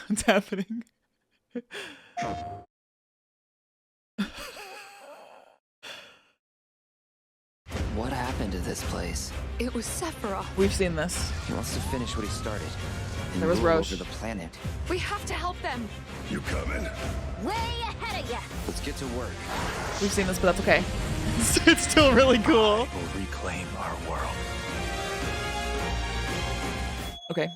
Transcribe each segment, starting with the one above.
What's happening? What happened to this place? It was Sephiroth. We've seen this. He wants to finish what he started. And There was rule Roche. over the planet. We have to help them. You coming? Way ahead of you. Let's get to work. We've seen this, but that's okay. It's still really cool. We'll reclaim our world. Okay.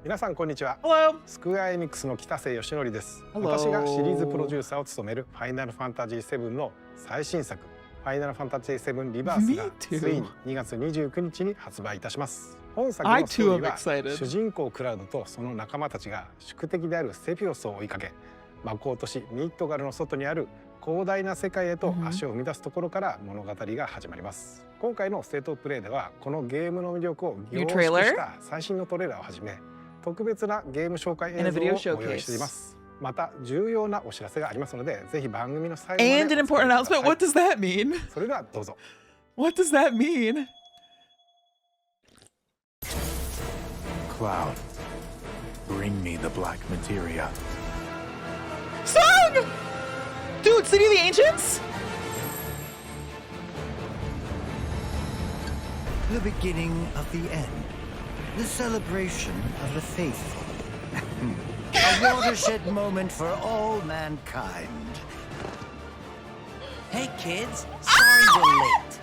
皆さんこんにちは。 Hello. スクエアエニックスの北瀬義則です。 Hello. 私がシリーズプロデューサーを務めるファイナルファンタジー7の最新作ファイナルファンタジー7リバースが Me too. ついに2月29日に発売いたします。本作 I のスト too ーリ am ーは excited. 主人公クラウドとその仲間たちが宿敵であるセフィオスを追いかけ魔法都市ミッドガルの外にある広大な世界へと足を踏み出すところから物語が始まります。今回のステートプレイではこのゲームの魅力を凝縮した最新のトレーラーをはじめ特別なゲーム紹介映像をご用意しています。また重要なお知らせがありますので、ぜひ番組の最後まで And an important announcement. What does that mean? それではどうぞ。What does that mean? Cloud, bring me the black materia. Song! Dude, City of the Ancients? The beginning of the end. The celebration of the faithful. A watershed moment for all mankind. Hey kids, sorry we're late.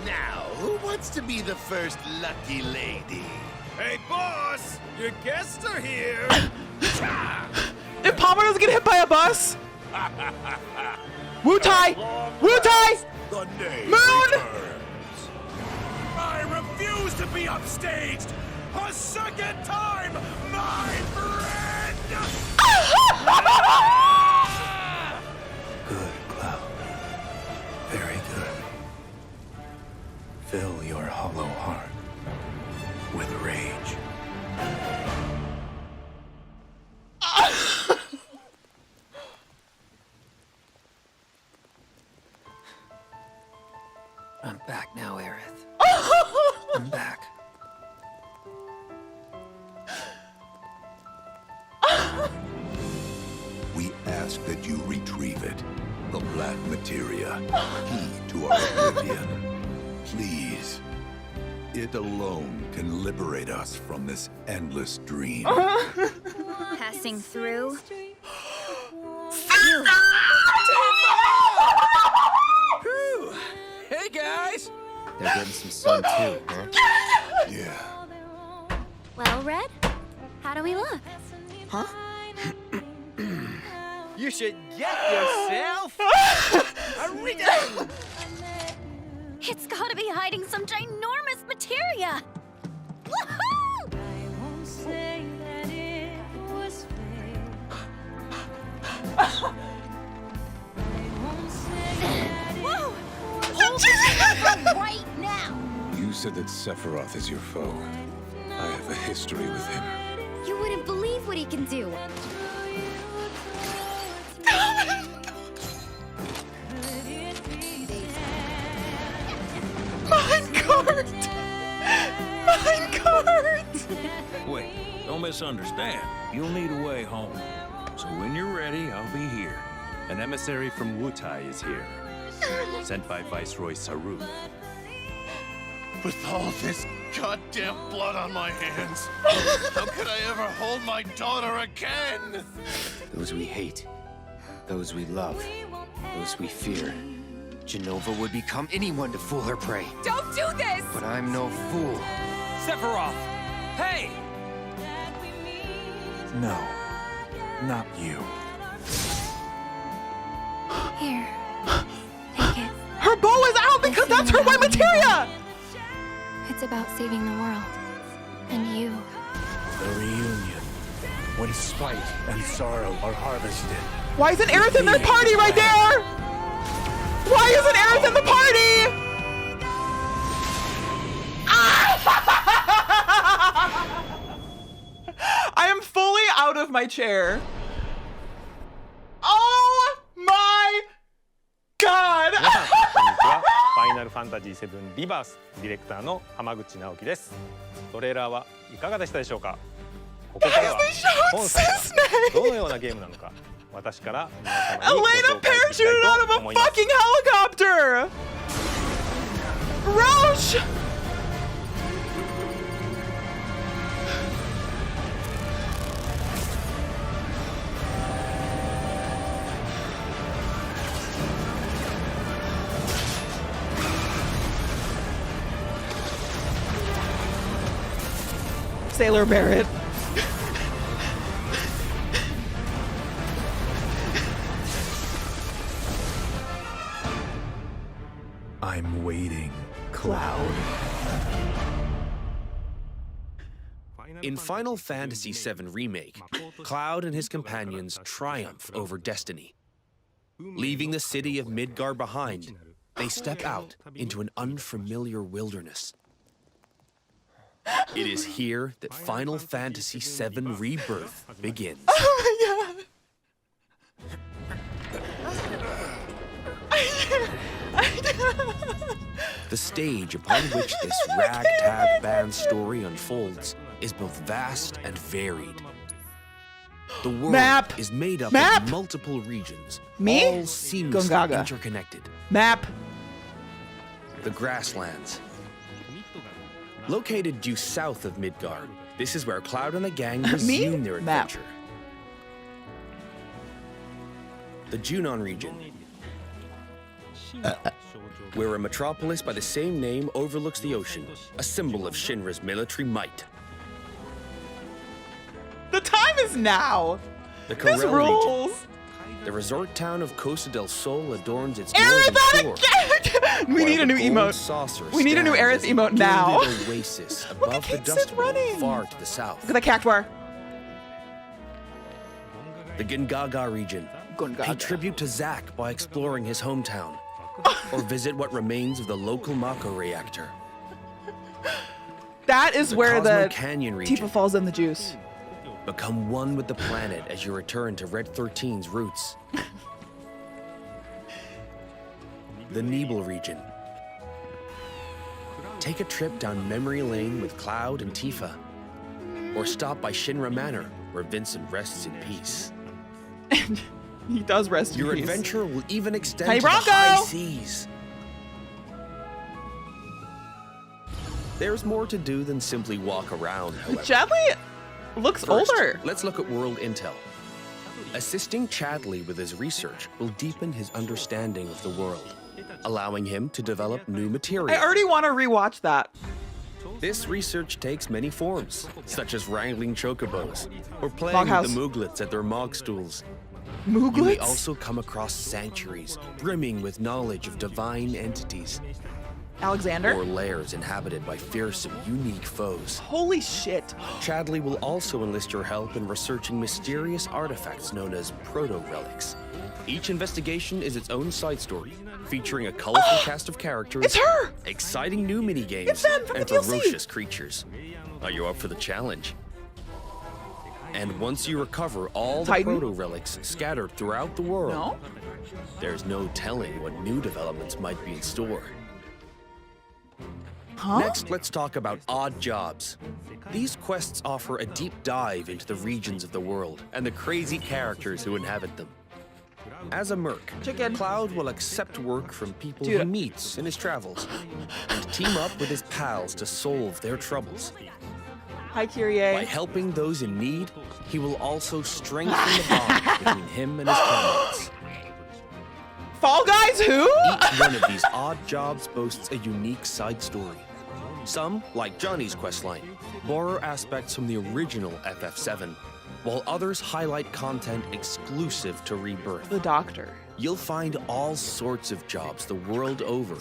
Now, who wants to be the first lucky lady? Hey, boss! Your guests are here! If Palmer doesn't get hit by a bus! Wu-Tai! Wu-Tai! The name Moon! returns. I refuse to be upstaged a second time, my friend! Good, Cloud. Very good. Fill your hollow heart with rage. I'm back now, Aerith. I'm back. We ask that you retrieve it. The black materia, key to our oblivion. Please. It alone can liberate us from this endless dream. Passing through. Hey, guys! They're getting some sun, too, huh? Yeah. Well, Red, how do we look? Huh? You should get yourself a ring! It's gotta be hiding some ginormous materia! Woohoo! Whoa! Hold it right now! You said that Sephiroth is your foe. I have a history with him. You wouldn't believe what he can do. Minecart! Minecart! Wait, don't misunderstand. You'll need a way home. So when you're ready, I'll be here. An emissary from Wutai is here, sent by Viceroy Saruth. With all this goddamn blood on my hands, how could I ever hold my daughter again? Those we hate, those we love, those we fear. Genova would become anyone to fool her prey. Don't do this! But I'm no fool. Sephiroth! Hey! No, not you. Here. Take it. Her bow is out because that's her white materia! It's about saving the world. And you. The reunion, when spite and sorrow are harvested. Why isn't Aerith in their party right there? Why isn't Aerith in the party? my chair. Oh my god! 皆さんこんにちは。ファイナルファンタジー7リバースディレクターの浜口直樹です。トレーラーはいかがでしたでしょうか。ここからは本作がどのようなゲームなのか私から皆様にご Elena 紹介してい parachuted きた out い of と a 思います。 fucking helicopter! Roche! Sailor Barrett. I'm waiting, Cloud. In Final Fantasy VII Remake, Cloud and his companions triumph over destiny. Leaving the city of Midgar behind, they step out into an unfamiliar wilderness. It is here that Final Fantasy VII Rebirth begins. Oh my god. The stage upon which this ragtag band story unfolds is both vast and varied. The world Map. is made up Map. of multiple regions, Me? all seamlessly Gongaga. interconnected. Map. The Grasslands. Located due south of Midgard, this is where Cloud and the gang resume their Map. adventure. The Junon region, where a metropolis by the same name overlooks the ocean, a symbol of Shinra's military might. The time is now. The This Corel rules. region, the resort town of Costa del Sol adorns its Aerith northern shore. again! We need a new emote. We need a new Aerith emote now. Oasis Look above at the Kate dust Sid bowl running. far to the south. Look at the cactuar. The Gongaga region. Pay Gongaga. tribute to Zack by exploring his hometown. Or visit what remains of the local Mako reactor. That is The where Cosmo the Canyon region. Tifa falls in the juice. Become one with the planet as you return to Red 13's roots. The Nibel region. Take a trip down memory lane with Cloud and Tifa. Or stop by Shinra Manor, where Vincent rests in peace. He does rest in Your peace. adventure will even extend Hey, to the Bronco! high seas. There's more to do than simply walk around, however. Chadley looks First, older. let's look at world intel. Assisting Chadley with his research will deepen his understanding of the world, allowing him to develop new material. I already want to rewatch that. This research takes many forms, such as wrangling chocobos, or playing Moghouse. with the mooglets at their mog stools. You may Mooglets? also come across sanctuaries brimming with knowledge of divine entities, Alexander? or lairs inhabited by fearsome, unique foes. Holy shit. Chadley will also enlist your help in researching mysterious artifacts known as proto-relics. Each investigation is its own side story, featuring a colorful cast of characters, It's her! exciting new minigames, It's them from and the DLC. ferocious creatures. Are you up for the challenge? And once you recover all the Titan? proto-relics scattered throughout the world, No? there's no telling what new developments might be in store. Huh? Next, let's talk about odd jobs. These quests offer a deep dive into the regions of the world and the crazy characters who inhabit them. As a merc, Chicken. Cloud will accept work from people Dude. he meets in his travels and team up with his pals to solve their troubles. Hi, By Kyrie. helping those in need, he will also strengthen the bond between him and his comrades. Fall Guys who? Each one of these odd jobs boasts a unique side story. Some, like Johnny's questline, borrow aspects from the original FF7, while others highlight content exclusive to Rebirth. The doctor. You'll find all sorts of jobs the world over.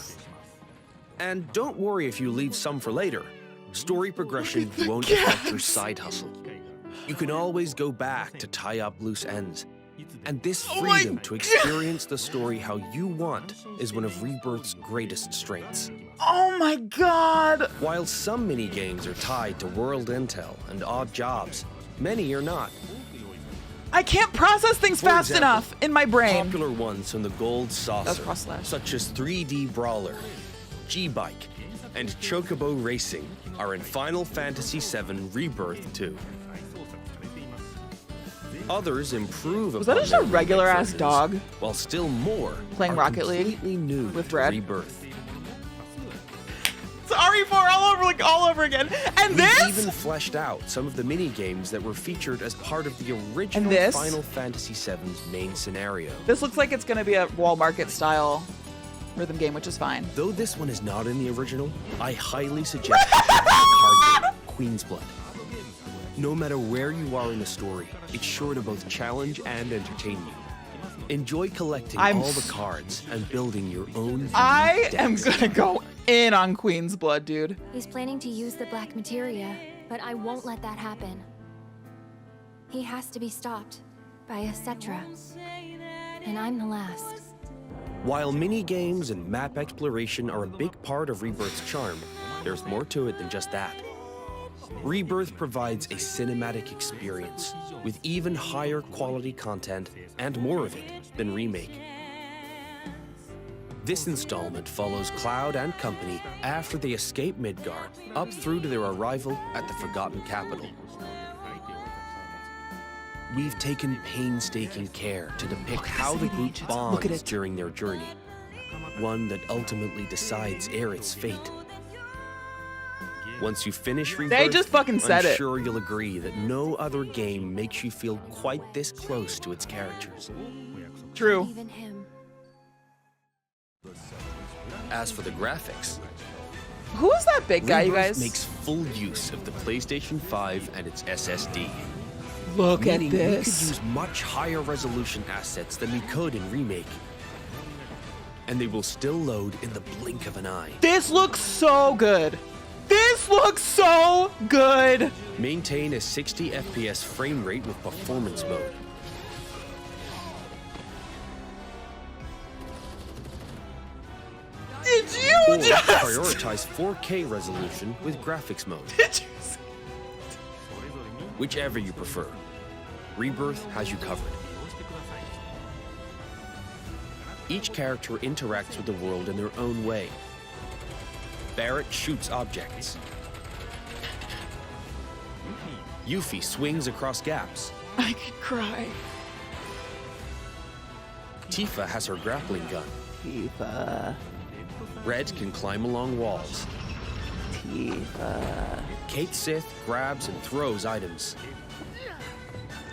And don't worry if you leave some for later. Story progression won't affect your side hustle. You can always go back to tie up loose ends. And this freedom to experience the story how you want is one of Rebirth's greatest strengths. Oh my god. While some minigames are tied to world intel and odd jobs, many are not. I can't process things For fast example, enough in my brain. Popular ones from the Gold Saucer, cross slash. such as 3D Brawler, G-Bike, and Chocobo Racing, are in Final Fantasy VII Rebirth 2. Others improve Was that upon just a their regular remake ass versions, dog? while still more Playing are Rocket League completely new with to Red? Rebirth. It's RE4 all over again. And We've this? even fleshed out some of the mini games that were featured as part of the original this? Final Fantasy VII's main scenario. This looks like it's gonna be a wall market style rhythm game, which is fine. Though this one is not in the original, I highly suggest you check out the card game, Queen's Blood. No matter where you are in the story, it's sure to both challenge and entertain you. Enjoy collecting all the cards and building your own I am decks. gonna go in on Queen's Blood, dude. He's planning to use the black materia, but I won't let that happen. He has to be stopped by a Cetra, and I'm the last. While mini-games and map exploration are a big part of Rebirth's charm, there's more to it than just that. Rebirth provides a cinematic experience with even higher quality content and more of it than Remake. This installment follows Cloud and company after they escape Midgar, up through to their arrival at the Forgotten Capital. We've taken painstaking care to depict how the group bonds during their journey, one that ultimately decides Aerith's fate. Once you finish Rebirth, They just fucking said I'm it. sure you'll agree that no other game makes you feel quite this close to its characters. True. Even him. As for the graphics, Who is that big guy, you Rebirth guys? makes full use of the PlayStation 5 and its SSD. Look at Meaning we could this. use much higher resolution assets than we could in Remake. And they will still load in the blink of an eye. This looks so good. This looks so good. Maintain a 60 FPS frame rate with performance mode. Did you Or just? prioritize 4K resolution with graphics mode. Did you see? Whichever you prefer. Rebirth has you covered. Each character interacts with the world in their own way. Barrett shoots objects. Yuffie swings across gaps. I could cry. Tifa has her grappling gun. Tifa. Red can climb along walls. Tifa. Kate Sith grabs and throws items.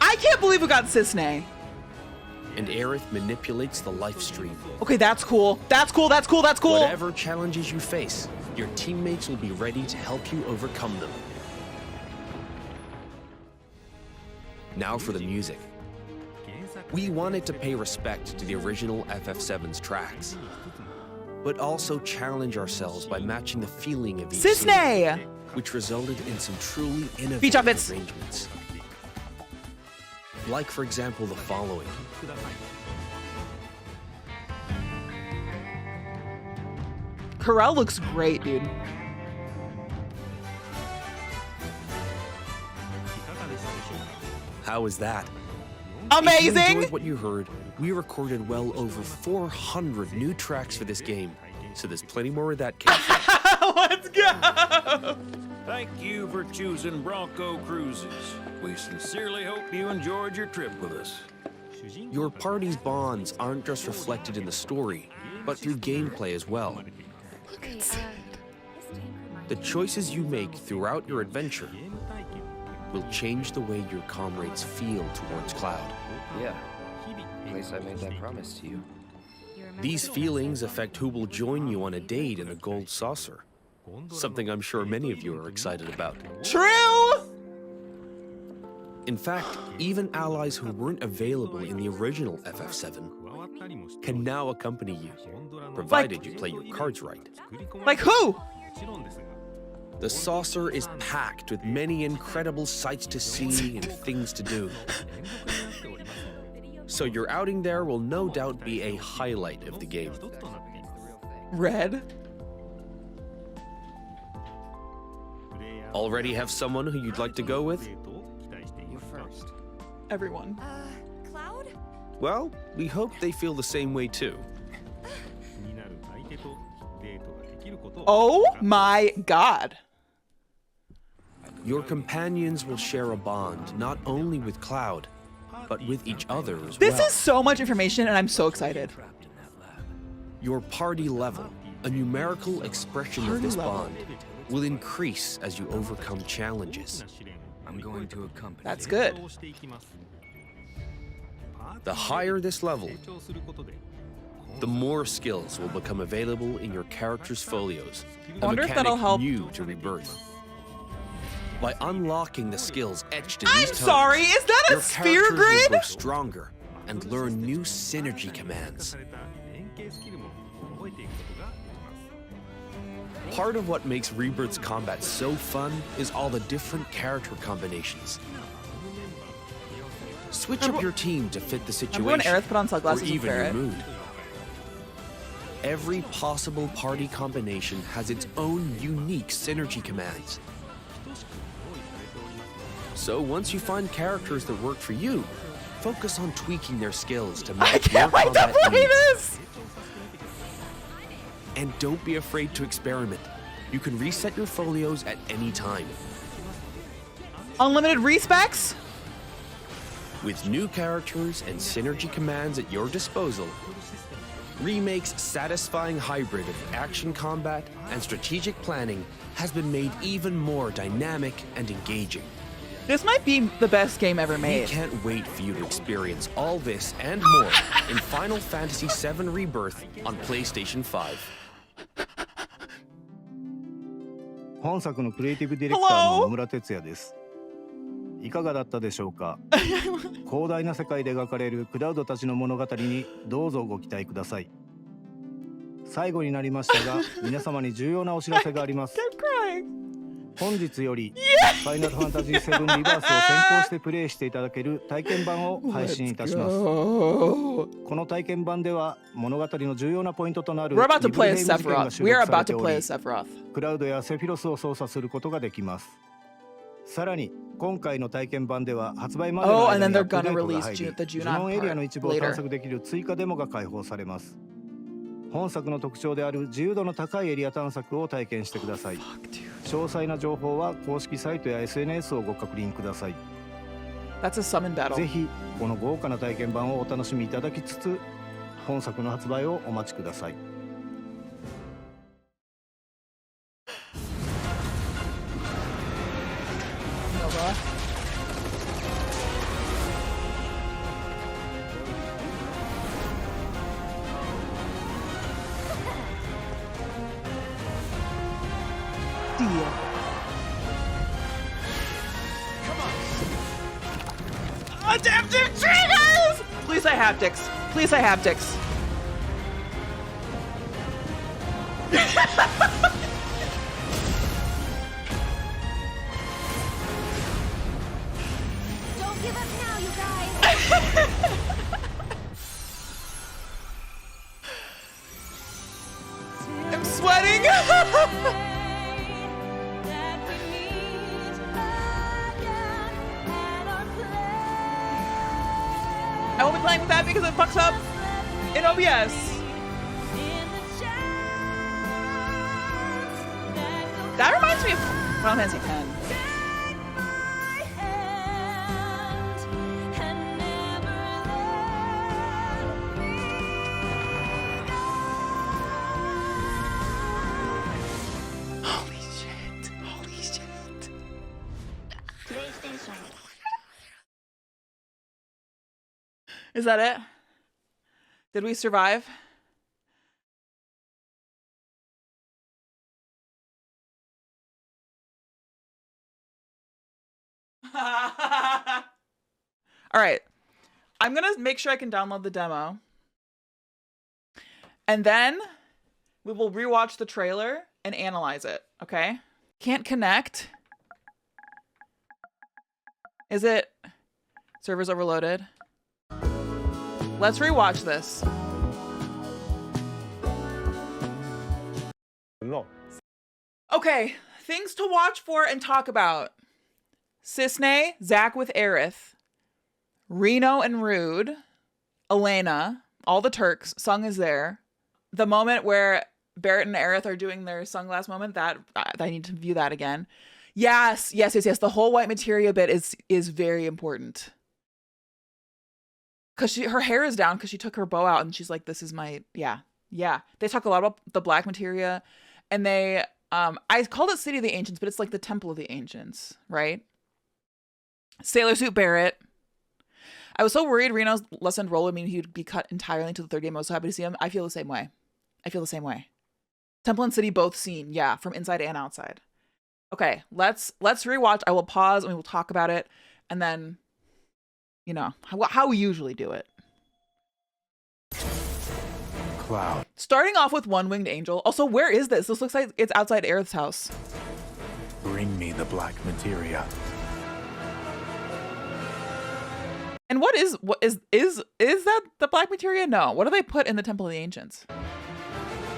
I can't believe we got Cisne. And Aerith manipulates the life stream. Okay, that's cool. That's cool. That's cool. That's cool. Whatever challenges you face, your teammates will be ready to help you overcome them. Now for the music. We wanted to pay respect to the original FF7's tracks, but also challenge ourselves by matching the feeling of each scene, Cisne. which resulted in some truly Beach innovative outfits. arrangements. Like, for example, the following. Corel looks great, dude. How was that? If you Amazing. enjoyed what you heard, we recorded well over 400 new tracks for this game, so there's plenty more of that came from. Let's go. Thank you for choosing Bronco Cruises. We sincerely hope you enjoyed your trip with us. Your party's bonds aren't just reflected in the story, but through gameplay as well. The choices you make throughout your adventure will change the way your comrades feel towards Cloud. Yeah. At least I made that promise to you. These feelings affect who will join you on a date in the Gold Saucer. Something I'm sure many of you are excited about. True. In fact, even allies who weren't available in the original FF7 can now accompany you, provided you play your cards right. Like who? The saucer is packed with many incredible sights to see and things to do. So your outing there will no doubt be a highlight of the game. Red. Already have someone who you'd like to go with? You first. everyone. Cloud? Well, we hope they feel the same way too. Oh my god. Your companions will share a bond not only with Cloud, but with each other as This well. is so much information and I'm so excited. Your party level, a numerical expression of this bond, will increase as you overcome challenges. I'm going to accompany That's you. good. The higher this level, the more skills will become available in your character's folios. I wonder if that'll help. New to Rebirth. By unlocking the skills etched in I'm these tomes, sorry, is that a your sphere characters grid? will grow stronger and learn new synergy commands. Part of what makes Rebirth's combat so fun is all the different character combinations. Switch up your team to fit the situation, when Aerith put on or sunglasses with even your Barrett. mood. Every possible party combination has its own unique synergy commands. So once you find characters that work for you, focus on tweaking their skills to match I can't your wait to combat play needs. this! And don't be afraid to experiment. You can reset your folios at any time. Unlimited respecs? With new characters and synergy commands at your disposal, Remake's satisfying hybrid of action combat and strategic planning has been made even more dynamic and engaging. This might be the best game ever We made. can't wait for you to experience all this and more in Final Fantasy VII Rebirth on PlayStation 5. 本作のクリエイティブディレクターの野村哲也です。いかがだったでしょうか。広大な世界で描かれるクラウドたちの物語にどうぞご期待ください。最後になりましたが、皆様に重要なお知らせがあります。本日より、ファイナルファンタジー7リバースを先行してプレイしていただける体験版を配信いたします。この体験版では物語の重要なポイントとなる We're about to リブ play ヘイ as ム事件が Sephiroth. 収 We are 録さ about れて to お play り、 as Sephiroth. クラウドやセフィロスを操作することができます。さらに今回の体験版では発売までの Oh, and 間 then にア they're ップデ gonna ートが release 入り、 the 呪 Junon 文エリアの part 一部を later. 探索できる追加デモが開放されます。本作の特徴である自由度の高いエリア探索を体験してください。詳細な情報は公式サイトや SNS をご確認ください。 That's a summon battle. ぜひこの豪華な体験版をお楽しみいただきつつ、本作の発売をお待ちください。Nova. Deal. Adaptive triggers! Please say haptics. Please say haptics. Don't give up now, you guys! I'm sweating! I won't be playing with that because it fucks up in OBS. That reminds me of Final Fantasy X. Holy shit. Holy shit. Is that it? Did we survive? All right. I'm going to make sure I can download the demo. And then we will rewatch the trailer and analyze it, okay? Can't connect. Is it servers overloaded? Let's rewatch this. No. Okay, things to watch for and talk about. Cisne, Zack with Aerith. Reno and Rude, Elena, all the Turks. Sung is there. The moment where Barrett and Aerith are doing their sunglass moment, that I need to view that again. Yes. The whole white materia bit is very important. Because her hair is down because she took her bow out and she's like, this is my, yeah. They talk a lot about the black materia, and they, I called it City of the Ancients, but it's like the Temple of the Ancients, right? Sailor Suit Barrett. I was so worried Reno's lessened role would mean he'd be cut entirely into the third game. I was so happy to see him. I feel the same way. Temple and City both seen, yeah, from inside and outside. Okay, let's rewatch. I will pause and we will talk about it, and then, you know, how we usually do it. Cloud. Starting off with One Winged Angel. Also, where is this? This looks like it's outside Aerith's house. Bring me the black materia. And what is that the black materia? No. What do they put in the Temple of the Ancients?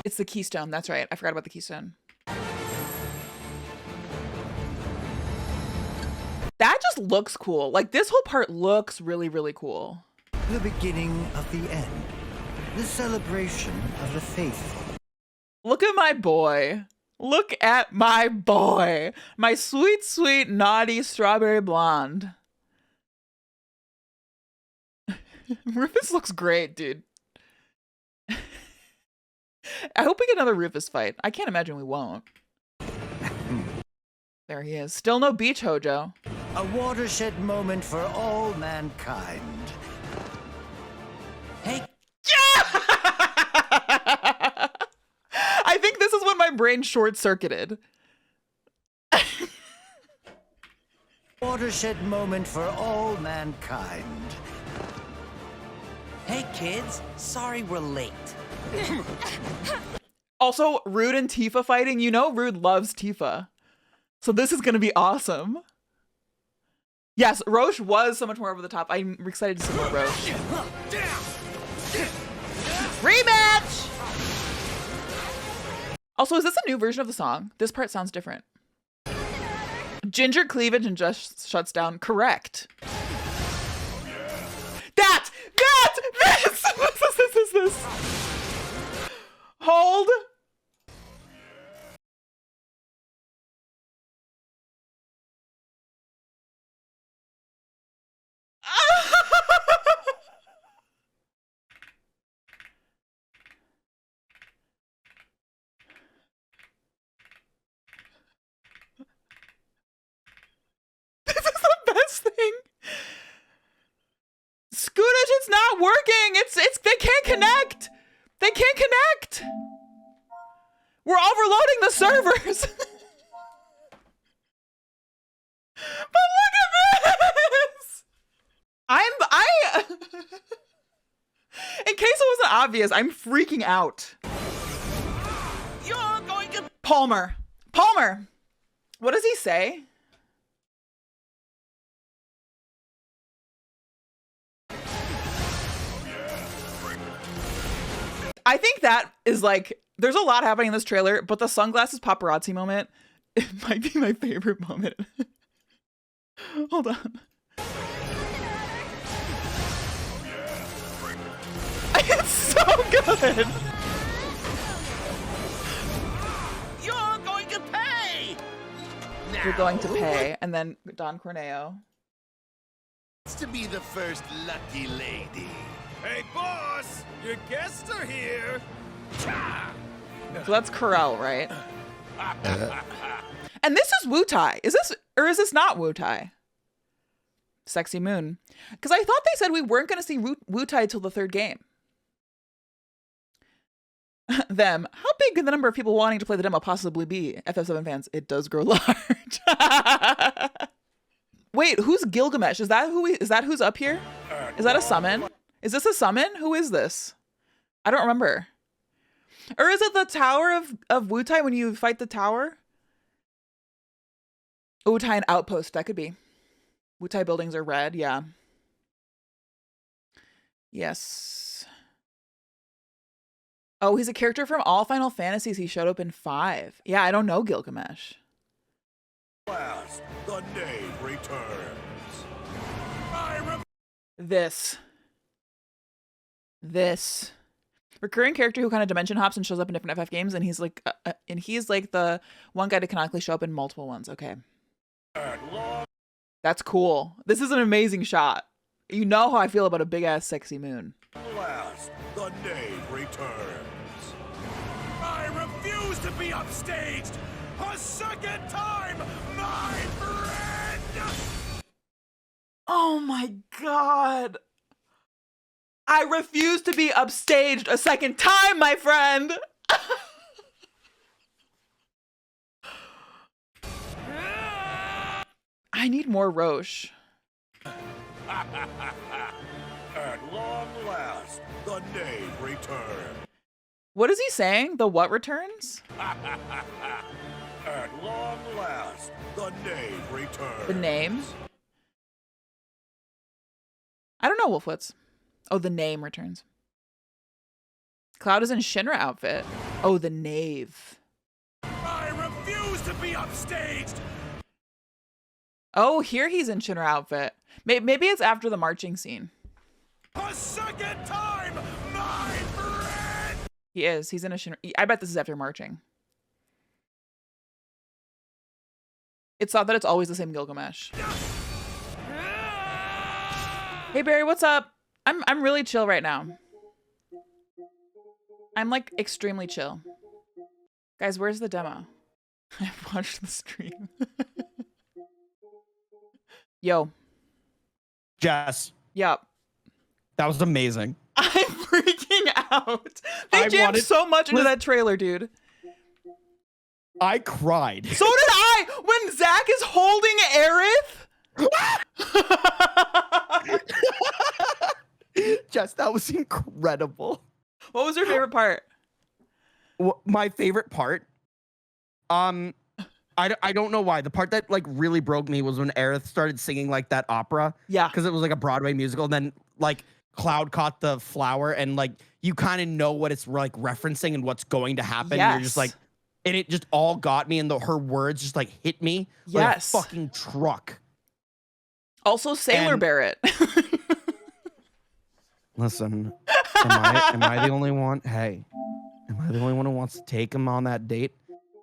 It's the keystone. That's right. I forgot about the keystone. That just looks cool. Like, this whole part looks really, really cool. The beginning of the end. The celebration of the faithful. Look at my boy. Look at my boy. My sweet, sweet, naughty strawberry blonde. Rufus looks great, dude. I hope we get another Rufus fight. I can't imagine we won't. There he is. Still no beach, Hojo. A watershed moment for all mankind. Hey. I think this is when my brain short-circuited. Watershed moment for all mankind. Hey kids, sorry we're late. Also, Rude and Tifa fighting. You know Rude loves Tifa. So this is going to be awesome. Yes, Roche was so much more over the top. I'm excited to see more Roche. Rematch! Also, is this a new version of the song? This part sounds different. Ginger cleavage and just shuts down. Correct. This. Hold. This is the best thing. Skootish, it's not working. It's they can't connect. They can't connect. We're overloading the servers. But look at this. In case it wasn't obvious, I'm freaking out. You're going to Palmer. What does he say? I think that is like, there's a lot happening in this trailer, but the sunglasses paparazzi moment, it might be my favorite moment. Hold on. It's so good. You're going to pay. You're going to pay. And then Don Corneo. To be the first lucky lady. Hey, boss! Your guests are here! So that's Corel, right? And this is Wu-Tai. Is this not Wu-Tai? Sexy Moon. Because I thought they said we weren't going to see Wu-Tai till the third game. Them. How big could the number of people wanting to play the demo possibly be? FF7 fans, it does grow large. Wait, who's Gilgamesh? Is that who's up here? Is that a summon? Is this a summon? Who is this? I don't remember. Or is it the tower of Wu-Tai when you fight the tower? Wu-Tai and Outpost, that could be. Wu-Tai buildings are red, yeah. Yes. Oh, he's a character from all Final Fantasies. He showed up in 5. Yeah, I don't know Gilgamesh. Last, the name returns. This. Recurring character who kind of dimension hops and shows up in different FF games, and he's like the one guy to canonically show up in multiple ones. Okay. That's cool. This is an amazing shot. You know how I feel about a big ass sexy moon. Last, the knave returns. I refuse to be upstaged a second time, my friend! Oh my god. I refuse to be upstaged a second time, my friend. I need more Roche. At long last, the knave returns. What is he saying? The what returns? At long last, the knave returns. The name? I don't know, Wolfwitz. Oh, the name returns. Cloud is in Shinra outfit. Oh, the knave. I refuse to be upstaged. Oh, here he's in Shinra outfit. Maybe it's after the marching scene. A second time, my friend. He is. He's in a Shinra. I bet this is after marching. It's thought that it's always the same Gilgamesh. Hey Barry, what's up? I'm really chill right now. I'm like extremely chill. Guys, where's the demo? I've watched the stream. Yo. Jess. Yup. That was amazing. I'm freaking out. They jammed so much into that trailer, dude. I cried. So did I when Zach is holding Aerith. Jess, that was incredible. What was your favorite part? My favorite part? I don't know why. The part that like really broke me was when Aerith started singing like that opera. Yeah. Because it was like a Broadway musical. And then like Cloud caught the flower and like you kind of know what it's like referencing and what's going to happen. Yes. You're just like, and it just all got me, and her words just like hit me like a fucking truck. Also, Sailor Barrett. Listen, am I the only one? Hey, am I the only one who wants to take him on that date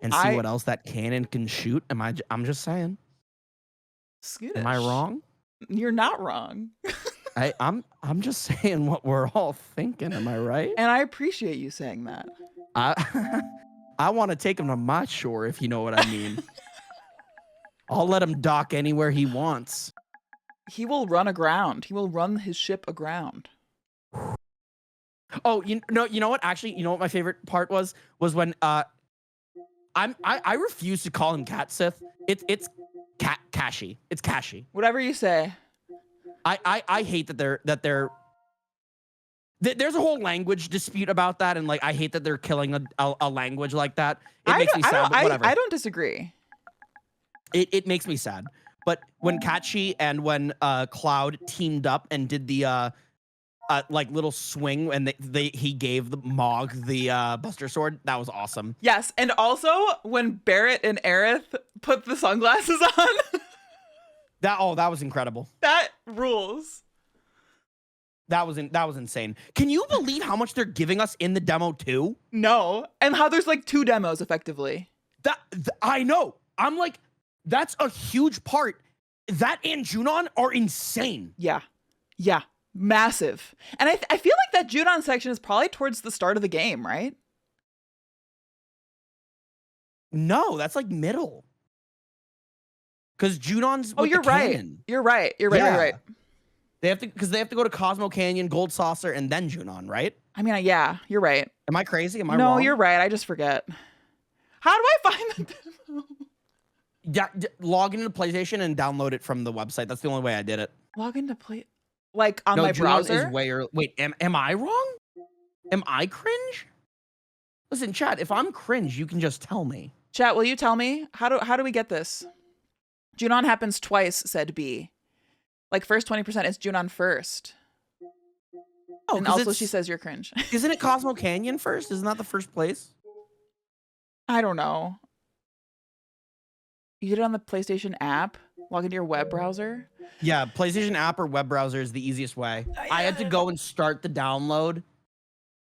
and see what else that cannon can shoot? I'm just saying. Skootish. Am I wrong? You're not wrong. I'm just saying what we're all thinking. Am I right? And I appreciate you saying that. I want to take him to my shore, if you know what I mean. I'll let him dock anywhere he wants. He will run aground. He will run his ship aground. Oh, you know what? Actually, you know what my favorite part was when I refuse to call him Cat Sith. It's Kashi. It's Kashi. Whatever you say. I hate that there's a whole language dispute about that, and like I hate that they're killing a language like that. It makes me sad, but whatever. I don't disagree. It makes me sad. But when Kachi and when Cloud teamed up and did the like little swing and he gave the Mog the Buster Sword, that was awesome. Yes, and also when Barrett and Aerith put the sunglasses on. that was incredible. That rules. That was insane. Can you believe how much they're giving us in the demo too? No, and how there's like 2 demos effectively. I know. I'm like, that's a huge part. That and Junon are insane. Yeah, massive. And I feel like that Junon section is probably towards the start of the game, right? No, that's like middle. Because Junon's. Oh, you're right. Cannon. You're right. You're right. They have to go to Cosmo Canyon, Gold Saucer, and then Junon, right? I mean, yeah, you're right. Am I crazy? Am I wrong? No, you're right. I just forget. How do I find the demo? Yeah, log into PlayStation and download it from the website. That's the only way I did it. Log into like on my browser? Is way early. Wait, am I wrong? Am I cringe? Listen, chat, if I'm cringe, you can just tell me. Chat, will you tell me? How do we get this? Junon happens twice, said B. Like first 20% is Junon first. Oh, and also she says you're cringe. Isn't it Cosmo Canyon first? Isn't that the first place? I don't know. You did it on the PlayStation app? Log into your web browser. Yeah, PlayStation app or web browser is the easiest way. I had to go and start the download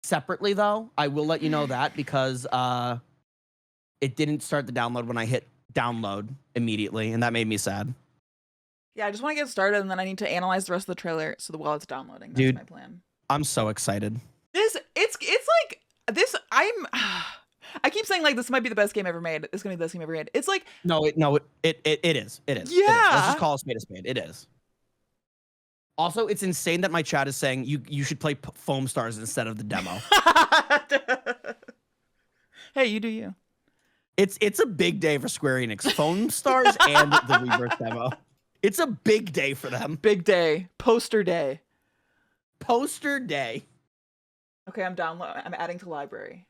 separately, though. I will let you know that because it didn't start the download when I hit download immediately, and that made me sad. Yeah, I just want to get started, and then I need to analyze the rest of the trailer while it's downloading. That's my plan. I'm so excited. It's like this. I keep saying like this might be the best game ever made. It's gonna be the best game ever made. It's like it is. It is. Yeah. Let's just call a spade a spade. It is. Also, it's insane that my chat is saying you should play Foam Stars instead of the demo. Hey, you do you. It's a big day for Square Enix. Foam Stars and the Rebirth demo. It's a big day for them. Big day. Poster day. Poster day. Okay, I'm adding to library.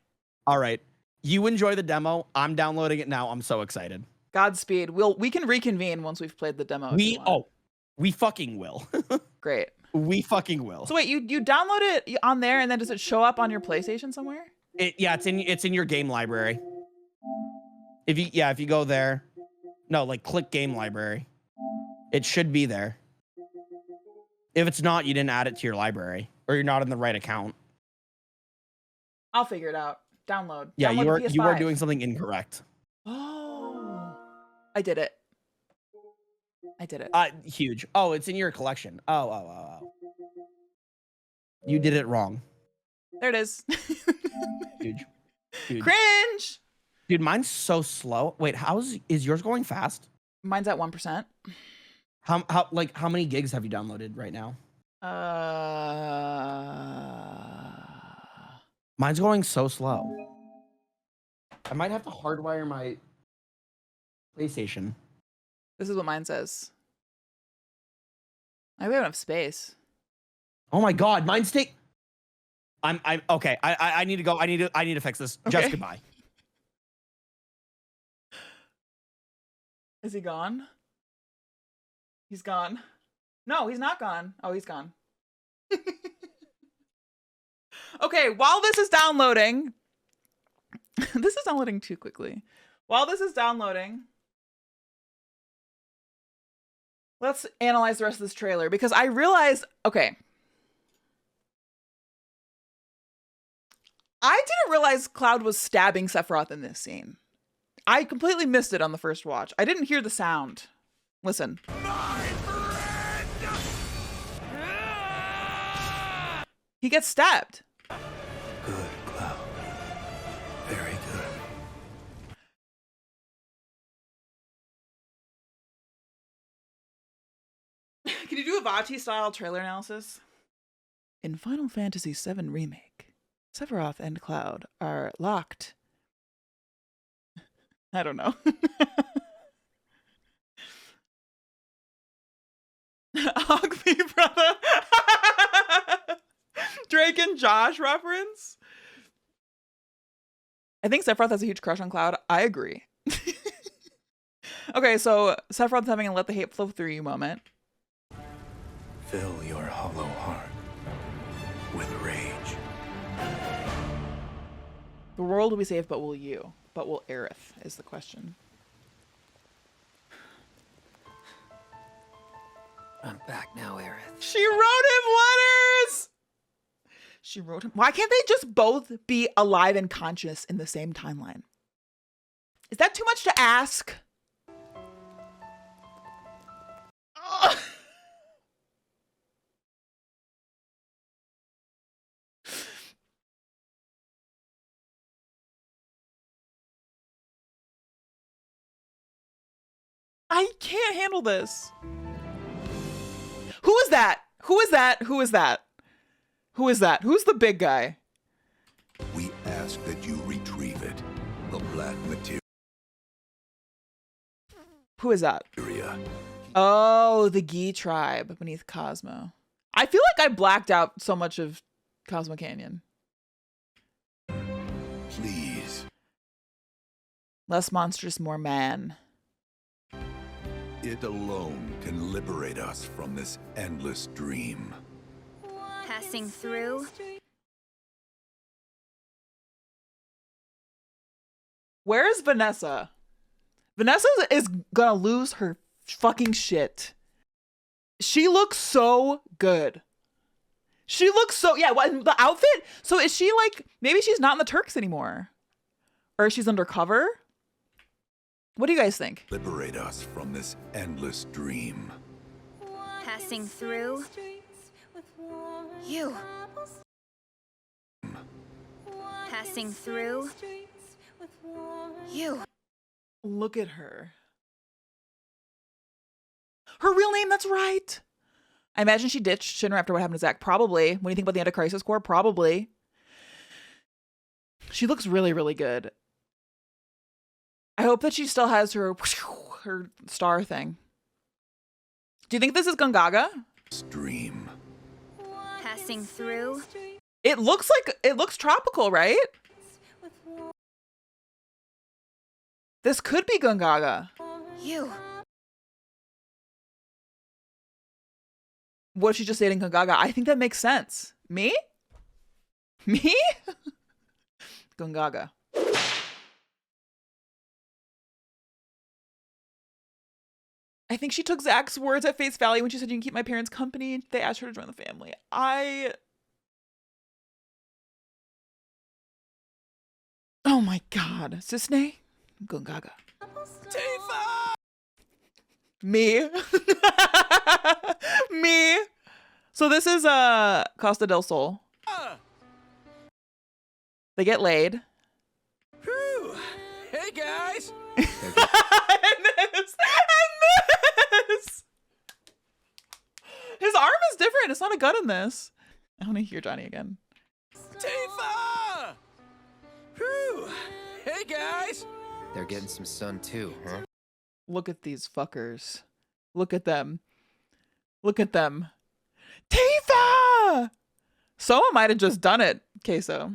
All right. You enjoy the demo. I'm downloading it now. I'm so excited. Godspeed. We can reconvene once we've played the demo. We fucking will. Great. We fucking will. So wait, you download it on there, and then does it show up on your PlayStation somewhere? It's in your game library. If you go there, click game library. It should be there. If it's not, you didn't add it to your library, or you're not in the right account. I'll figure it out. Download. Yeah, Download you are doing something incorrect. Oh, I did it. Huge. Oh, it's in your collection. Oh. You did it wrong. There it is. Huge. Cringe. Dude, mine's so slow. Wait, is yours going fast? Mine's at 1%. How many gigs have you downloaded right now? Mine's going so slow. I might have to hardwire my PlayStation. This is what mine says. I have enough space. Oh my god, mine's I'm okay. I need to go. I need to fix this. Okay. Just goodbye. Is he gone? He's gone. No, he's not gone. Oh, he's gone. Okay, while this is downloading, this is downloading too quickly. While this is downloading, let's analyze the rest of this trailer because I realized, okay. I didn't realize Cloud was stabbing Sephiroth in this scene. I completely missed it on the first watch. I didn't hear the sound. Listen. He gets stabbed. Good, Cloud. Very good. Can you do a Vati-style trailer analysis? In Final Fantasy VII Remake, Sephiroth and Cloud are locked. I don't know. Ogby, brother. Drake and Josh reference. I think Sephiroth has a huge crush on Cloud. I agree. Okay, so Sephiroth's having a let the hate flow through you moment. Fill your hollow heart with rage. The world will be safe, but will you? But will Aerith is the question. I'm back now, Aerith. She wrote him letters! She wrote him. Why can't they just both be alive and conscious in the same timeline? Is that too much to ask? Ugh. I can't handle this. Who is that? Who is that? Who is that? Who is that? Who's the big guy? We ask that you retrieve it. The black material. Who is that? Oh, the Gi tribe beneath Cosmo. I feel like I blacked out so much of Cosmo Canyon. Please. Less monstrous, more man. It alone can liberate us from this endless dream. Passing through. Where is Vanessa? Vanessa is gonna lose her fucking shit. She looks so good. She looks so, yeah, what, the outfit? So is she like, maybe she's not in the Turks anymore? Or she's undercover? What do you guys think? Liberate us from this endless dream. Passing through. You. Passing through. You. Look at her. Her real name, that's right. I imagine she ditched Shinra after what happened to Zack. Probably. When you think about the Anti-Crisis Corps, probably. She looks really, really good. I hope that she still has her star thing. Do you think this is Gongaga? Dream. Passing through. It looks tropical, right? This could be Gongaga. You. What if she's just dating Gongaga? I think that makes sense. Me? Me? Gongaga. I think she took Zach's words at face value when she said, "You can keep my parents company." They asked her to join the family. Oh my god. Sisney? Gongaga. Tifa! Me. Me. So this is Costa del Sol. They get laid. Whew. Hey guys! and this. His arm is different. It's not a gun in this. I want to hear Johnny again. Tifa! Whew. Hey guys! They're getting some sun too, huh? Look at these fuckers. Look at them. Look at them. Tifa! Soma might have just done it, Queso.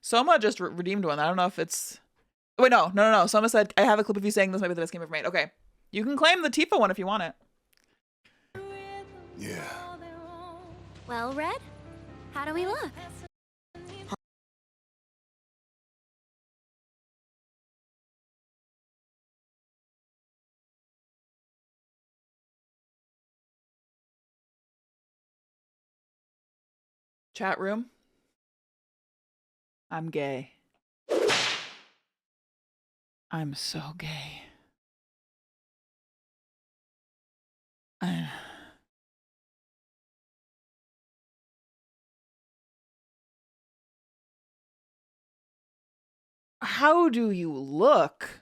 Soma just redeemed one. I don't know if it's... Wait, no. Soma said, I have a clip of you saying this might be the best game ever made. Okay. You can claim the Tifa one if you want it. Yeah. Well, Red, how do we look? Chat room. I'm gay. I'm so gay. How do you look?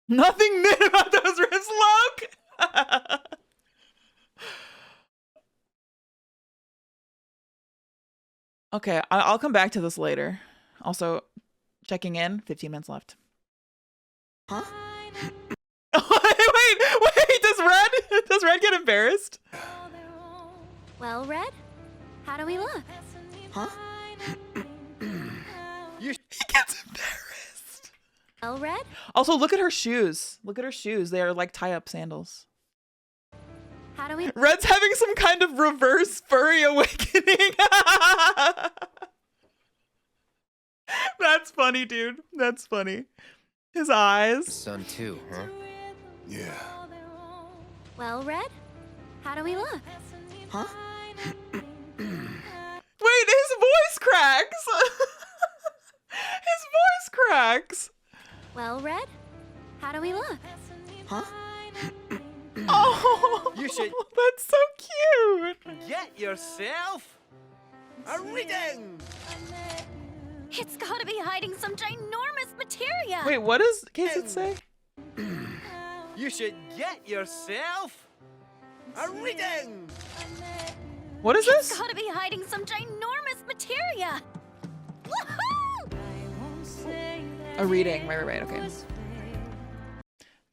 Nothing new about those wrists, look. Okay, I'll come back to this later. Also, checking in, 15 minutes left. Huh? wait, does Red get embarrassed? Well, Red, how do we look? Huh? He gets embarrassed. Well, Red? Also, look at her shoes. Look at her shoes. They are like tie-up sandals. How do we... Red's having some kind of reverse furry awakening. That's funny, dude. That's funny. His eyes. Sun too, huh? Yeah. Well, Red, how do we look? Huh? Wait, his voice cracks. His voice cracks. Well, Red, how do we look? Huh? Oh, You should that's so cute. get yourself a reading. It's gotta be hiding some ginormous materia. Wait, what does Casey say? You should get yourself a reading. What is It's this? gotta be hiding some ginormous materia. Woohoo! A reading. Right. Okay.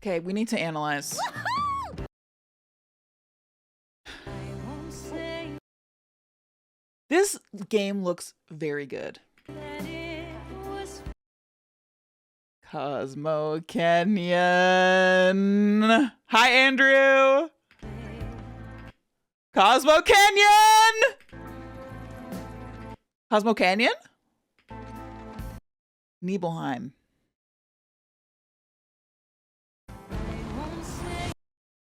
Okay, we need to analyze. Woohoo! This game looks very good. Cosmo Canyon. Hi, Andrew. Cosmo Canyon. Cosmo Canyon? Nibelheim.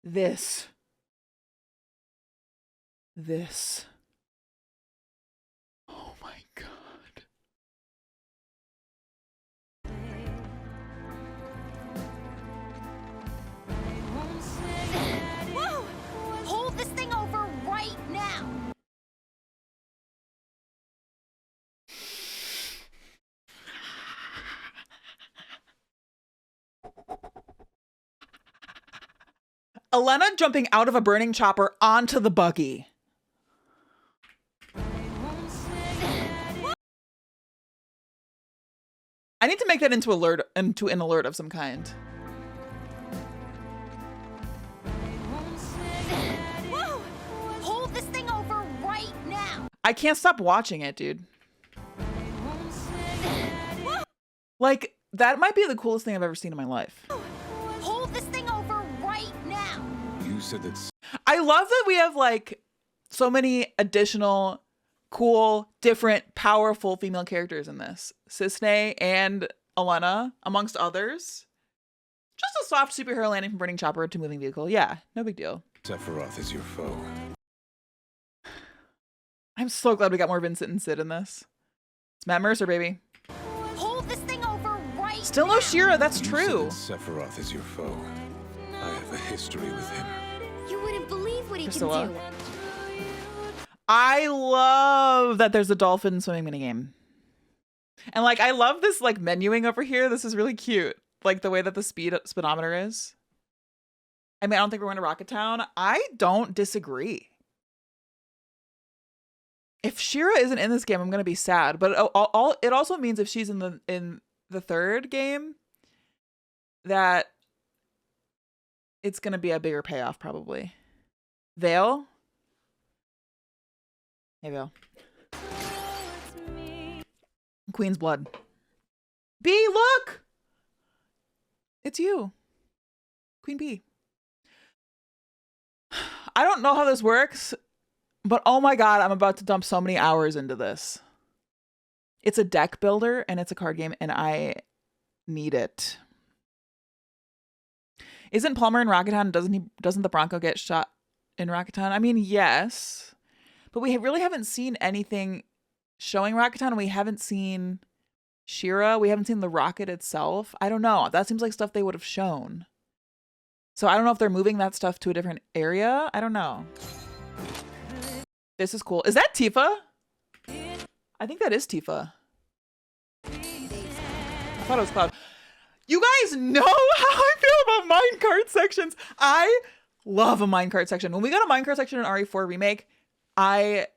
This. Oh my god. Whoa! Hold this thing over right now! Elena jumping out of a burning chopper onto the buggy. I need to make that into an alert of some kind. Whoa! Hold this thing over right now! I can't stop watching it, dude. Like, that might be the coolest thing I've ever seen in my life. Hold this thing over right now! You said that. I love that we have like so many additional cool, different, powerful female characters in this. Cisne and Elena, amongst others. Just a soft superhero landing from burning chopper to moving vehicle. Yeah, no big deal. Sephiroth is your foe. I'm so glad we got more Vincent and Sid in this. It's Matt Mercer, baby. Hold this thing over right Still no Shira, that's true. You said that Sephiroth is your foe. I have a history with him. You wouldn't believe what he Priscilla. can do. I love that there's a dolphin swimming minigame. And like, I love this like menuing over here. This is really cute. Like the way that the speedometer is. I mean, I don't think we're going to Rocket Town. I don't disagree. If Shira isn't in this game, I'm going to be sad. But it also means if she's in the third game, that it's going to be a bigger payoff probably. Vale? Hey, Vale. Queen's blood. B, look! It's you. Queen B. I don't know how this works, but oh my god, I'm about to dump so many hours into this. It's a deck builder and it's a card game and I need it. Isn't Palmer in Rocket Town? Doesn't the Bronco get shot in Rocket Town? I mean, yes. But we really haven't seen anything showing Rocket Town and we haven't seen Shira. We haven't seen the rocket itself. I don't know. That seems like stuff they would have shown. So I don't know if they're moving that stuff to a different area. I don't know. This is cool. Is that Tifa? I think that is Tifa. I thought it was Cloud. You guys know how I feel about minecart sections. I love a minecart section. When we got a minecart section in RE4 Remake, I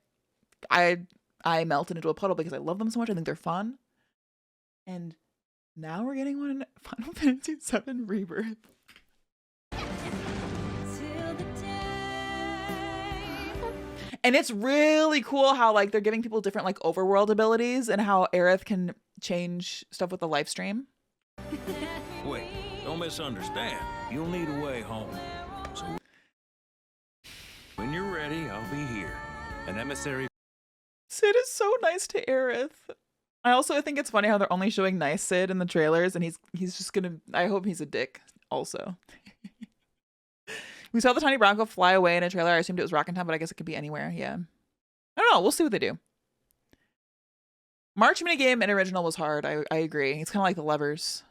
melted into a puddle because I love them so much. I think they're fun. And now we're getting one in Final Fantasy VII Rebirth. And it's really cool how like they're giving people different like overworld abilities and how Aerith can change stuff with the live stream. Wait, don't misunderstand. You'll need a way home. So when you're ready, I'll be here. An emissary. Sid is so nice to Aerith. I also think it's funny how they're only showing nice Sid in the trailers and he's just gonna, I hope he's a dick also. We saw the tiny Bronco fly away in a trailer. I assumed it was Rockin' Town, but I guess it could be anywhere. Yeah. I don't know. We'll see what they do. March minigame and original was hard. I agree. It's kind of like the levers.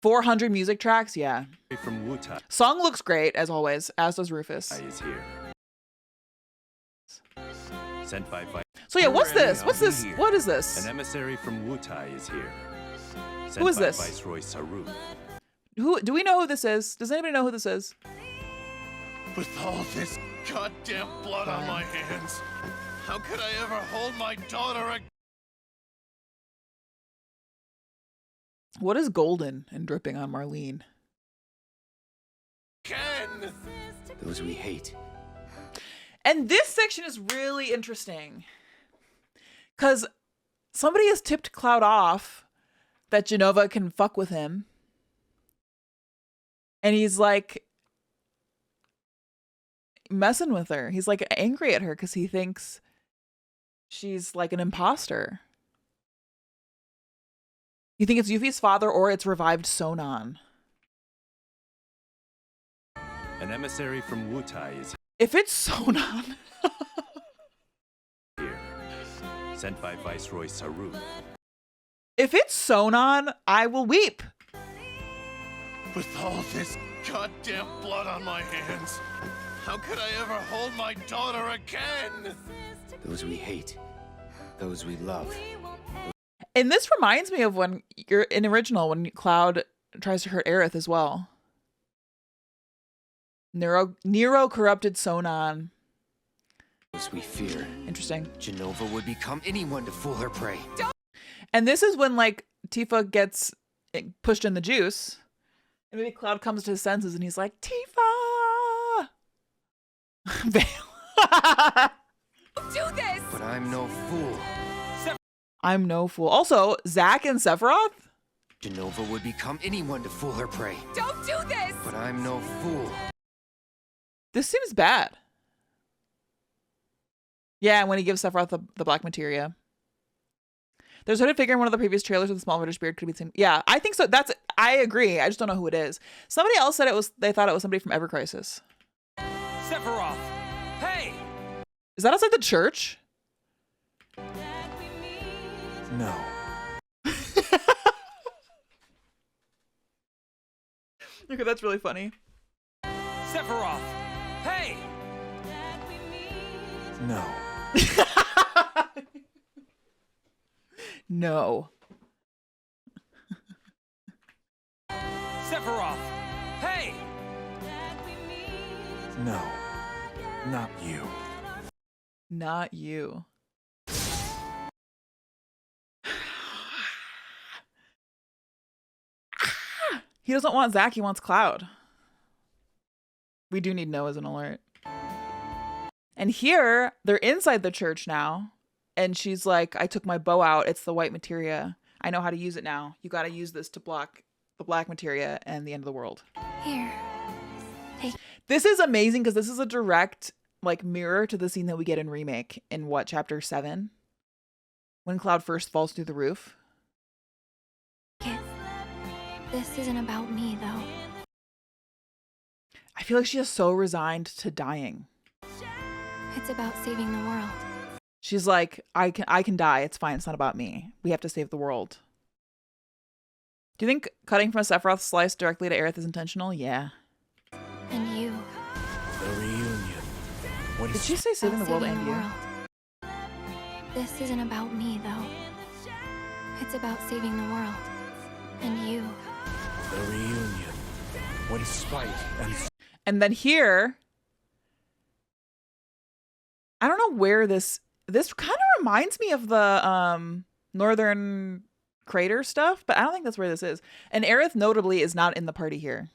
400 music tracks. Yeah. From Wutai Song looks great, as always, as does Rufus. is here. Sent by So yeah, what's this? What's this? What is this? An emissary from Wutai is here. Sent Who is by this? Viceroy Saru. Who do we know who this is? Does anybody know who this is? With all this goddamn blood on my hands, how could I ever hold my daughter again? What is golden and dripping on Marlene? Those we hate. And this section is really interesting because somebody has tipped Cloud off that Genova can fuck with him. And he's like messing with her. He's like angry at her because he thinks she's like an imposter. You think it's Yuffie's father or it's revived Sonon? An emissary from Wutai is If it's Sonon. here, sent by Viceroy Saru. If it's Sonon, I will weep. With all this goddamn blood on my hands, how could I ever hold my daughter again? Those we hate, those we love. And this reminds me of when you're in original, when Cloud tries to hurt Aerith as well. Nero corrupted Sonon. Those we fear. Interesting. Genova would become anyone to fool her prey. And this is when like Tifa gets pushed in the juice. And maybe Cloud comes to his senses and he's like, Tifa! Do this! But I'm no fool. I'm no fool. Also, Zack and Sephiroth? Genova would become anyone to fool her prey. Don't do this! But I'm no fool. This seems bad. Yeah, when he gives Sephiroth the black materia. There's a hooded figure in one of the previous trailers with a small British beard. Could be the same. Yeah, I think so. I agree. I just don't know who it is. Somebody else said they thought it was somebody from Ever Crisis. Sephiroth! Hey! Is that outside the church? No. Okay, that's really funny. Sephiroth! Hey! No. No. Sephiroth! Hey! No. Not you. Not you. He doesn't want Zack, he wants Cloud. We do need Noah as an alert. And here, they're inside the church now. And she's like, I took my bow out. It's the white materia. I know how to use it now. You got to use this to block the black materia and the end of the world. Here. This is amazing because this is a direct like mirror to the scene that we get in Remake in what, chapter 7? When Cloud first falls through the roof. This isn't about me, though. I feel like she is so resigned to dying. It's about saving the world. She's like, I can die. It's fine. It's not about me. We have to save the world. Do you think cutting from a Sephiroth slice directly to Aerith is intentional? Yeah. And you. The reunion. Did she say saving the world and you? This isn't about me, though. It's about saving the world. And you. The reunion. When spite and then here, I don't know where this kind of reminds me of the Northern Crater stuff, but I don't think that's where this is. And Aerith notably is not in the party here.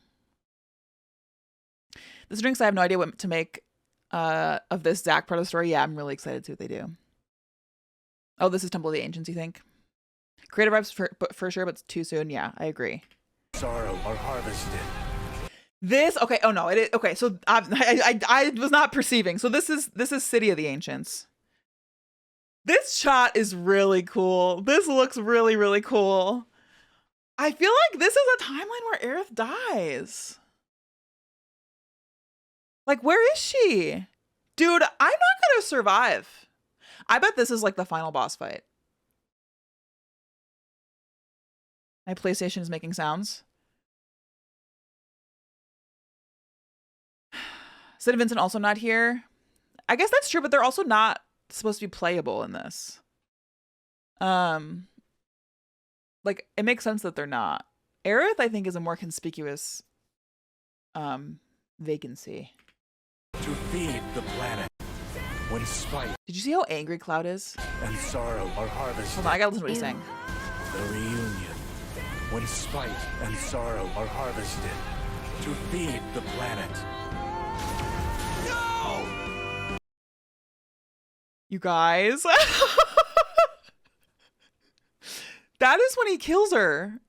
This drinks, I have no idea what to make of this Zack part of the story. Yeah, I'm really excited to see what they do. Oh, this is Temple of the Ancients, you think? Creative vibes for sure, but it's too soon. Yeah, I agree. sorrow are harvested. This okay. Oh no, it is okay. So I was not perceiving. So this is City of the Ancients. This shot is really cool. This looks really, really cool. I feel like this is a timeline where Aerith dies. Like, where is she? Dude, I'm not gonna survive. I bet this is like the final boss fight. My PlayStation is making sounds. Sid and Vincent also not here. I guess that's true, but they're also not supposed to be playable in this. Like, it makes sense that they're not. Aerith, I think, is a more conspicuous vacancy. To feed the planet. When spite Did you see how angry Cloud is? and sorrow are harvested. Hold on, I gotta listen to what he's saying. The reunion. When spite and sorrow are harvested. To feed the planet. No! You guys. That is when he kills her.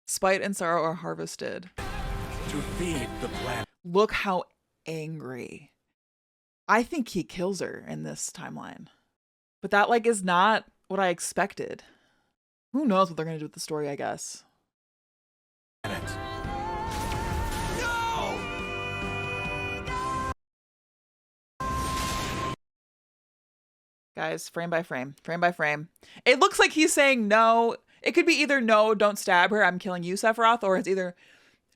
Spite and sorrow are harvested. To feed the planet. Look how angry. I think he kills her in this timeline. But that, like, is not what I expected. Who knows what they're going to do with the story, I guess. No! Guys, frame by frame. Frame by frame. It looks like he's saying no. It could be either no, don't stab her, I'm killing you, Sephiroth, or it's either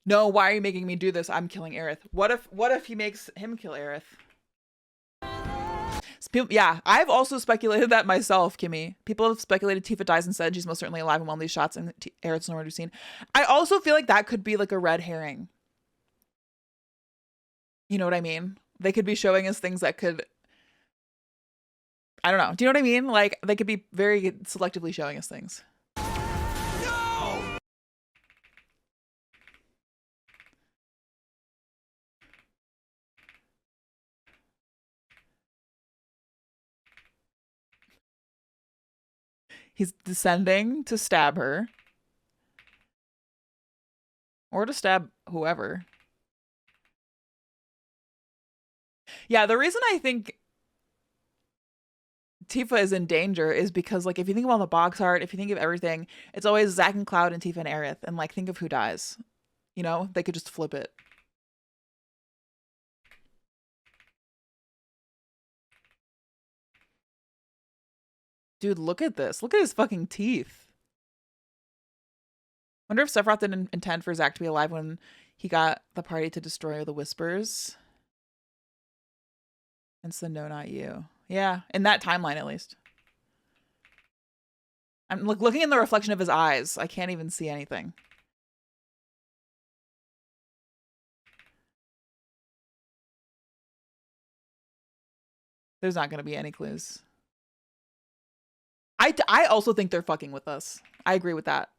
no, why are you making me do this? I'm killing Aerith. What if he makes him kill Aerith? Yeah, I've also speculated that myself, Kimmy. People have speculated Tifa dies and said she's most certainly alive in one of these shots and Aerith's nowhere to be seen. I also feel like that could be like a red herring. You know what I mean? They could be showing us things that could, I don't know. Do you know what I mean? Like, they could be very selectively showing us things. No! He's descending to stab her. Or to stab whoever. Yeah, the reason I think Tifa is in danger is because, like, if you think about the box art, if you think of everything, it's always Zack and Cloud and Tifa and Aerith. And, like, think of who dies. You know? They could just flip it. Dude, look at this. Look at his fucking teeth. Wonder if Sephiroth didn't intend for Zack to be alive when he got the party to destroy the Whispers. And so no, not you. Yeah, in that timeline at least. I'm looking in the reflection of his eyes. I can't even see anything. There's not going to be any clues. I also think they're fucking with us. I agree with that.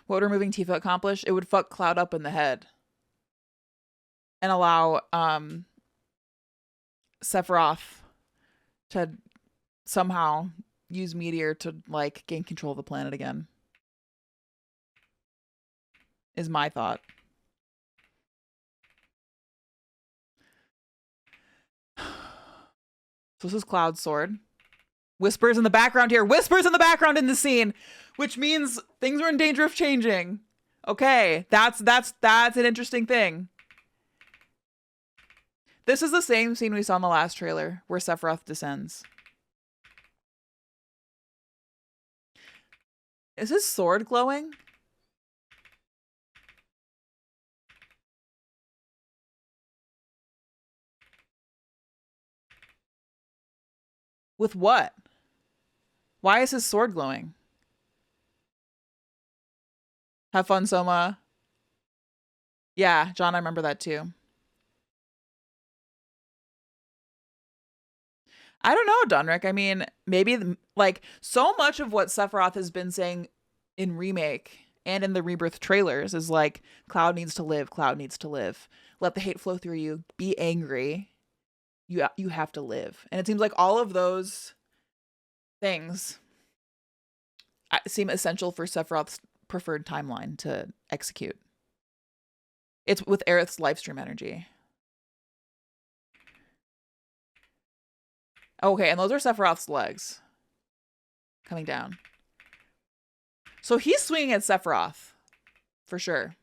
What would removing Tifa accomplish? It would fuck Cloud up in the head. And allow Sephiroth to somehow use Meteor to, like, gain control of the planet again. Is my thought. So this is Cloud's sword. Whispers in the background here. Whispers in the background in the scene, which means things are in danger of changing. Okay, that's an interesting thing. This is the same scene we saw in the last trailer where Sephiroth descends. Is his sword glowing? With what? Why is his sword glowing? Have fun, Soma. Yeah, John, I remember that too. I don't know, Dunrick. I mean, maybe, like, so much of what Sephiroth has been saying in Remake and in the Rebirth trailers is like, Cloud needs to live, Cloud needs to live. Let the hate flow through you. Be angry. You have to live. And it seems like all of those things seem essential for Sephiroth's preferred timeline to execute. It's with Aerith's livestream energy. Okay, and those are Sephiroth's legs coming down. So he's swinging at Sephiroth for sure.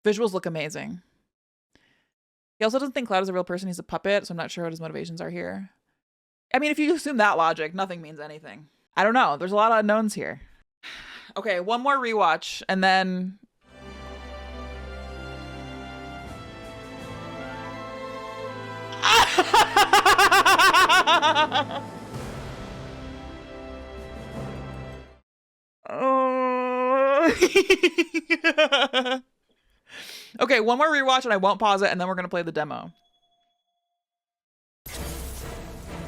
Visuals look amazing. He also doesn't think Cloud is a real person. He's a puppet, so I'm not sure what his motivations are here. I mean, if you assume that logic, nothing means anything. I don't know. There's a lot of unknowns here. Okay, one more rewatch, and then... Okay, one more rewatch and I won't pause it, and then we're gonna play the demo.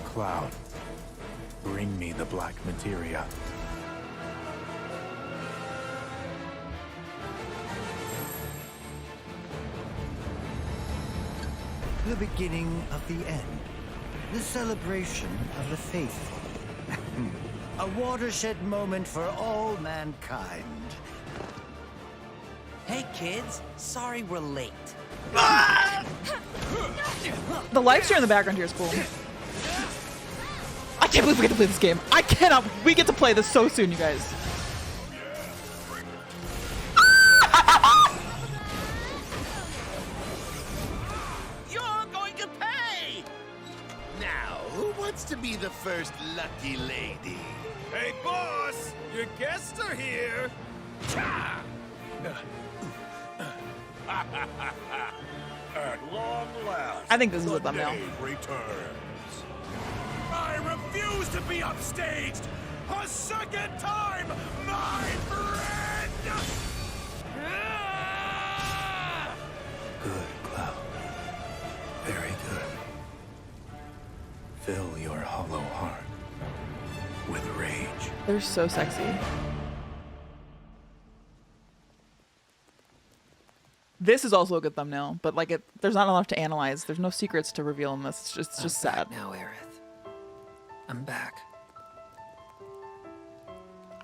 Cloud, bring me the black materia. The beginning of the end. The celebration of the faithful. A watershed moment for all mankind. Hey kids, sorry we're late. The live stream in the background here is cool. I can't believe we get to play this game. I cannot. We get to play this so soon, you guys. wants to be the first lucky lady? Hey, boss! Your guests are here! At long last, I think this is a thumbnail. day returns. I refuse to be upstaged a second time, my friend! Good, Cloud. Very good. Fill your hollow heart with rage. They're so sexy. This is also a good thumbnail, but like there's not enough to analyze. There's no secrets to reveal in this. It's just sad. Now, Aerith. I'm back.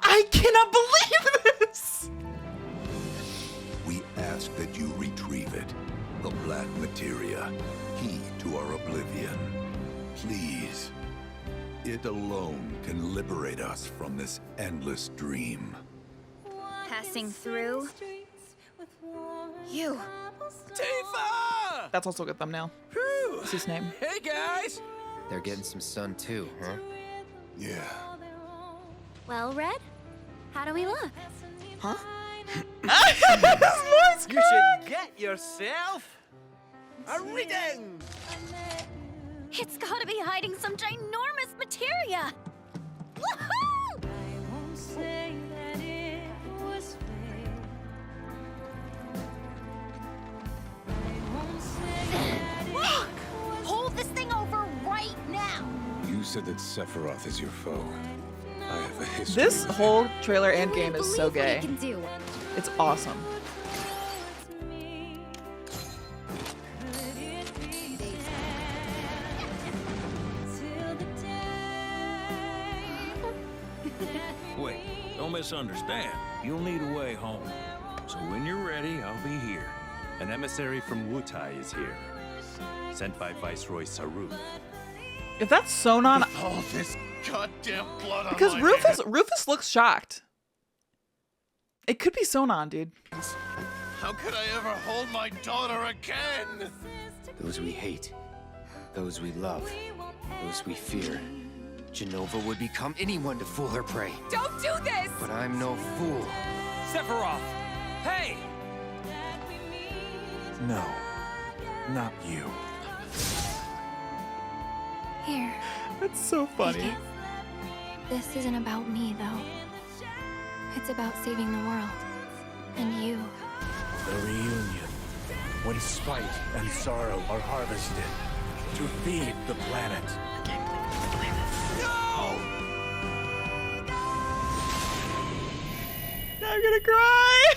I cannot believe this! We ask that you retrieve it. The black materia, key to our oblivion. Please. It alone can liberate us from this endless dream. Passing through. You. Tifa! That's also a good thumbnail. What's his name? Hey, guys! They're getting some sun too, huh? Yeah. Well, Red, how do we look? Huh? You You should get yourself a reading! It's gotta be hiding some ginormous materia! Woohoo! Hold this thing over right now! You said that Sephiroth is your foe. I have a history. This whole trailer and game is so Believe what he gay. can do. It's awesome. Wait, don't misunderstand. You'll need a way home. So when you're ready, I'll be here. An emissary from Wutai is here. Sent by Viceroy Saru. If that's Sonon, With all this goddamn blood on because my Rufus looks shocked. It could be Sonon, dude. hands. How could I ever hold my daughter again? Those we hate, those we love, those we fear. Jenova would become anyone to fool her prey. Don't do this! But I'm no fool. Sephiroth! Hey! No, not you. Here. That's so funny. This isn't about me, though. It's about saving the world. And you. The reunion, when spite and sorrow are harvested to feed the planet. I'm gonna cry.